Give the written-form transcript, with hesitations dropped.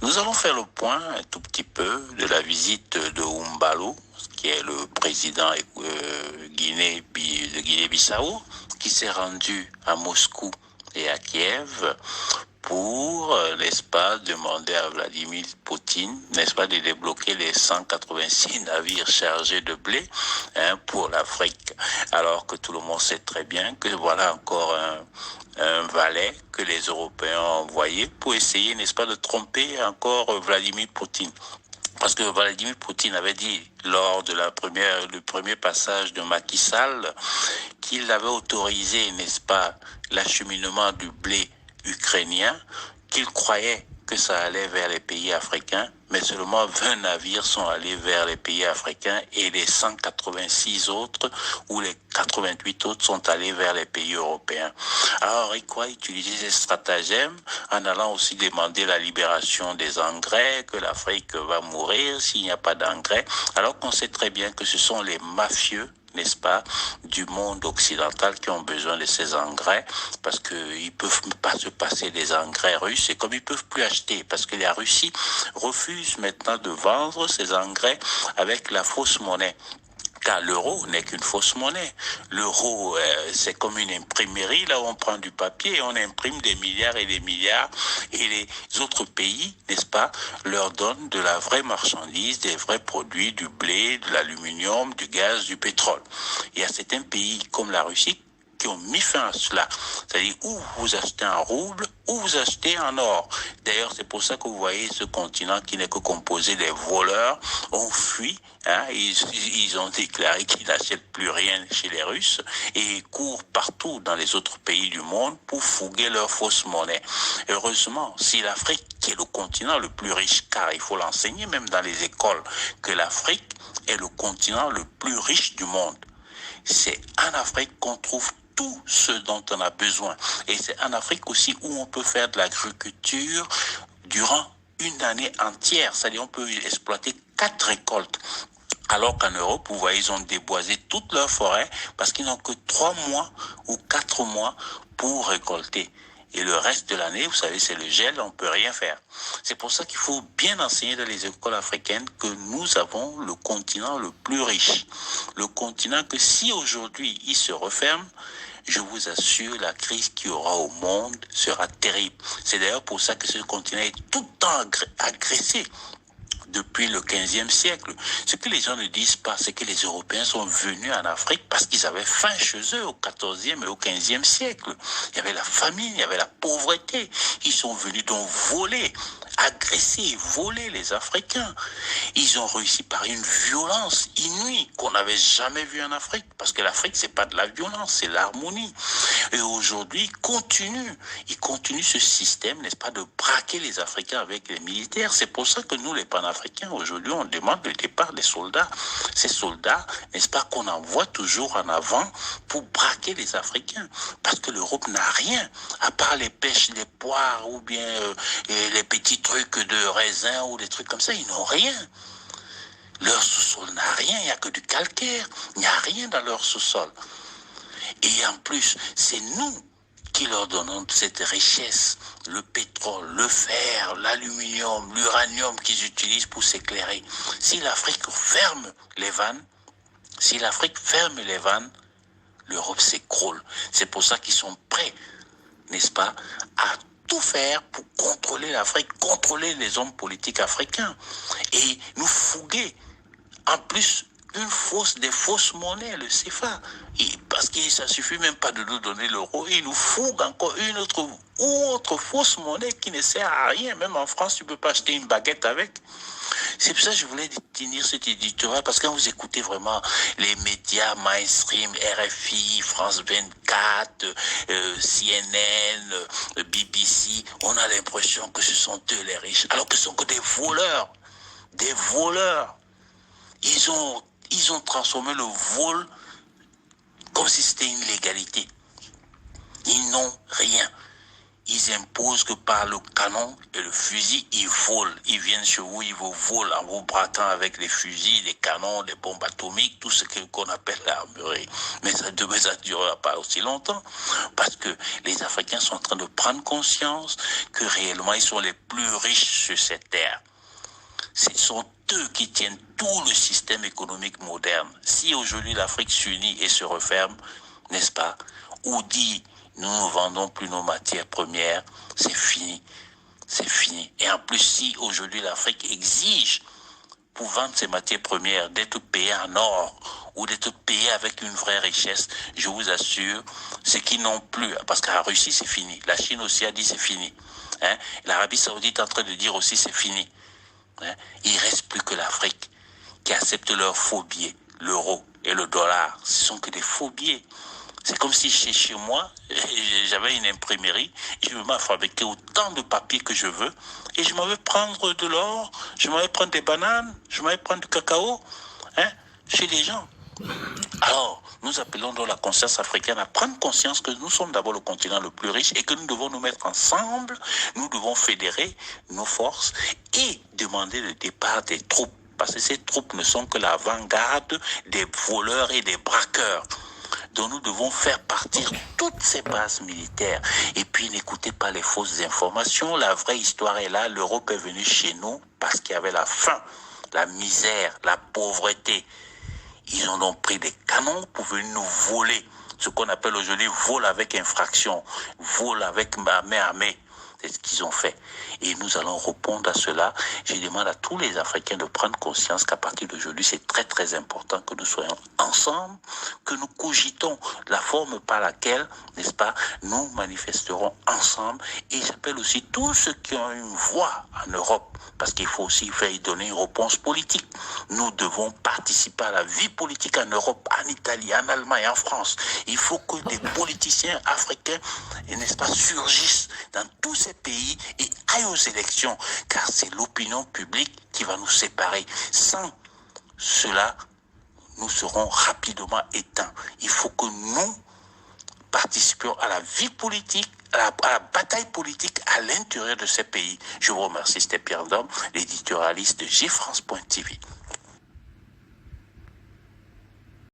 Nous allons faire le point un tout petit peu de la visite de Oumbalo, qui est le président de Guinée-Bissau, qui s'est rendu à Moscou et à Kiev pour, n'est-ce pas, demander à Vladimir Poutine, n'est-ce pas, de débloquer les 186 navires chargés de blé pour l'Afrique. Alors que tout le monde sait très bien que voilà encore un valet que les Européens ont envoyé pour essayer, n'est-ce pas, de tromper encore Vladimir Poutine. Parce que Vladimir Poutine avait dit lors de le premier passage de Macky Sall qu'il avait autorisé, n'est-ce pas, l'acheminement du blé ukrainien, qu'il croyait que ça allait vers les pays africains, mais seulement 20 navires sont allés vers les pays africains et les 186 autres ou les 88 autres sont allés vers les pays européens. Alors, il croit utiliser ces stratagèmes en allant aussi demander la libération des engrais, que l'Afrique va mourir s'il n'y a pas d'engrais, alors qu'on sait très bien que ce sont les mafieux, n'est-ce pas, du monde occidental qui ont besoin de ces engrais parce qu'ils peuvent pas se passer des engrais russes et comme ils peuvent plus acheter parce que la Russie refuse maintenant de vendre ces engrais avec la fausse monnaie. Car l'euro n'est qu'une fausse monnaie. L'euro, c'est comme une imprimerie, là où on prend du papier et on imprime des milliards et des milliards. Et les autres pays, n'est-ce pas, leur donnent de la vraie marchandise, des vrais produits, du blé, de l'aluminium, du gaz, du pétrole. Il y a certains pays comme la Russie qui ont mis fin à cela. C'est-à-dire, ou vous achetez en rouble, ou vous achetez en or. D'ailleurs, c'est pour ça que vous voyez ce continent qui n'est que composé des voleurs ont fui. Ils ont déclaré qu'ils n'achètent plus rien chez les Russes et ils courent partout dans les autres pays du monde pour fouguer leur fausse monnaie. Heureusement, si l'Afrique, qui est le continent le plus riche, car il faut l'enseigner même dans les écoles, que l'Afrique est le continent le plus riche du monde. C'est en Afrique qu'on trouve tout ce dont on a besoin. Et c'est en Afrique aussi où on peut faire de l'agriculture durant une année entière. C'est-à-dire on peut exploiter 4 récoltes. Alors qu'en Europe, vous voyez, ils ont déboisé toute leur forêt parce qu'ils n'ont que 3 mois ou 4 mois pour récolter. Et le reste de l'année, vous savez, c'est le gel, on ne peut rien faire. C'est pour ça qu'il faut bien enseigner dans les écoles africaines que nous avons le continent le plus riche. Le continent que si aujourd'hui il se referme, je vous assure, la crise qu'il y aura au monde sera terrible. C'est d'ailleurs pour ça que ce continent est tout le temps agressé depuis le 15e siècle. Ce que les gens ne disent pas, c'est que les Européens sont venus en Afrique parce qu'ils avaient faim chez eux au 14e et au 15e siècle. Il y avait la famine, il y avait la pauvreté. Ils sont venus donc voler, agresser, voler les Africains. Ils ont réussi par une violence inouïe qu'on n'avait jamais vue en Afrique. Parce que l'Afrique, c'est pas de la violence, c'est l'harmonie. Et aujourd'hui, ils continuent ce système, n'est-ce pas, de braquer les Africains avec les militaires. C'est pour ça que nous, les panafricains, aujourd'hui, on demande le départ des soldats. Ces soldats, n'est-ce pas, qu'on envoie toujours en avant pour braquer les Africains. Parce que l'Europe n'a rien, à part les pêches, les poires ou bien les petits trucs de raisin ou des trucs comme ça. Ils n'ont rien. Leur sous-sol n'a rien, il n'y a que du calcaire. Il n'y a rien dans leur sous-sol. Et en plus, c'est nous qui leur donnons cette richesse, le pétrole, le fer, l'aluminium, l'uranium qu'ils utilisent pour s'éclairer. Si l'Afrique ferme les vannes, l'Europe s'écroule. C'est pour ça qu'ils sont prêts, n'est-ce pas, à tout faire pour contrôler l'Afrique, contrôler les hommes politiques africains et nous fouguer. En plus, des fausses monnaies, le CFA. Parce que ça suffit même pas de nous donner l'euro, ils nous fouguent encore une autre fausse monnaie qui ne sert à rien. Même en France, tu peux pas acheter une baguette avec. C'est pour ça que je voulais tenir cet éditorial, parce que quand vous écoutez vraiment les médias mainstream, RFI, France 24, CNN, BBC, on a l'impression que ce sont eux les riches, alors que ce sont que des voleurs. Des voleurs. Ils ont transformé le vol comme si c'était une légalité. Ils n'ont rien. ils imposent que par le canon et le fusil, ils volent. Ils viennent chez vous, ils vous volent en vous brattant avec les fusils, les canons, les bombes atomiques, tout ce qu'on appelle l'armurerie. Mais ça ne durera pas aussi longtemps parce que les Africains sont en train de prendre conscience que réellement ils sont les plus riches sur cette terre. Ce sont eux qui tiennent tout le système économique moderne. Si aujourd'hui l'Afrique s'unit et se referme, n'est-ce pas, ou dit nous ne vendons plus nos matières premières, c'est fini. C'est fini. Et en plus, si aujourd'hui l'Afrique exige pour vendre ses matières premières d'être payée en or ou d'être payée avec une vraie richesse, je vous assure, ce qu'ils n'ont plus, parce qu'en Russie c'est fini, la Chine aussi a dit c'est fini, hein? L'Arabie Saoudite est en train de dire aussi c'est fini. Hein? Il ne reste plus que l'Afrique qui accepte leurs faux billets, l'euro et le dollar. Ce sont que des faux billets. C'est comme si chez moi, j'avais une imprimerie, je me mets à fabriquer autant de papier que je veux, et je m'en vais prendre de l'or, je m'en vais prendre des bananes, je m'en vais prendre du cacao, hein, chez les gens. Alors, nous appelons donc la conscience africaine à prendre conscience que nous sommes d'abord le continent le plus riche et que nous devons nous mettre ensemble, nous devons fédérer nos forces et demander le départ des troupes. Parce que ces troupes ne sont que l'avant-garde des voleurs et des braqueurs. Donc nous devons faire partir toutes ces bases militaires. Et puis n'écoutez pas les fausses informations. La vraie histoire est là. L'Europe est venue chez nous parce qu'il y avait la faim, la misère, la pauvreté. Ils ont donc pris des canons pour venir nous voler. Ce qu'on appelle aujourd'hui vol avec infraction, vol avec main armée. C'est ce qu'ils ont fait. Et nous allons répondre à cela. Je demande à tous les Africains de prendre conscience qu'à partir d'aujourd'hui, c'est très très important que nous soyons ensemble, que nous cogitons la forme par laquelle, n'est-ce pas, nous manifesterons ensemble. Et j'appelle aussi tous ceux qui ont une voix en Europe, parce qu'il faut aussi faire y donner une réponse politique. Nous devons participer à la vie politique en Europe, en Italie, en Allemagne, en France. Il faut que des politiciens africains, n'est-ce pas, surgissent dans tous ces pays et aillent aux élections, car c'est l'opinion publique qui va nous séparer. Sans cela, nous serons rapidement éteints. Il faut que nous participions à la vie politique, à la bataille politique à l'intérieur de ces pays. Je vous remercie, c'était Pierre Dom, l'éditorialiste de GFrance.tv.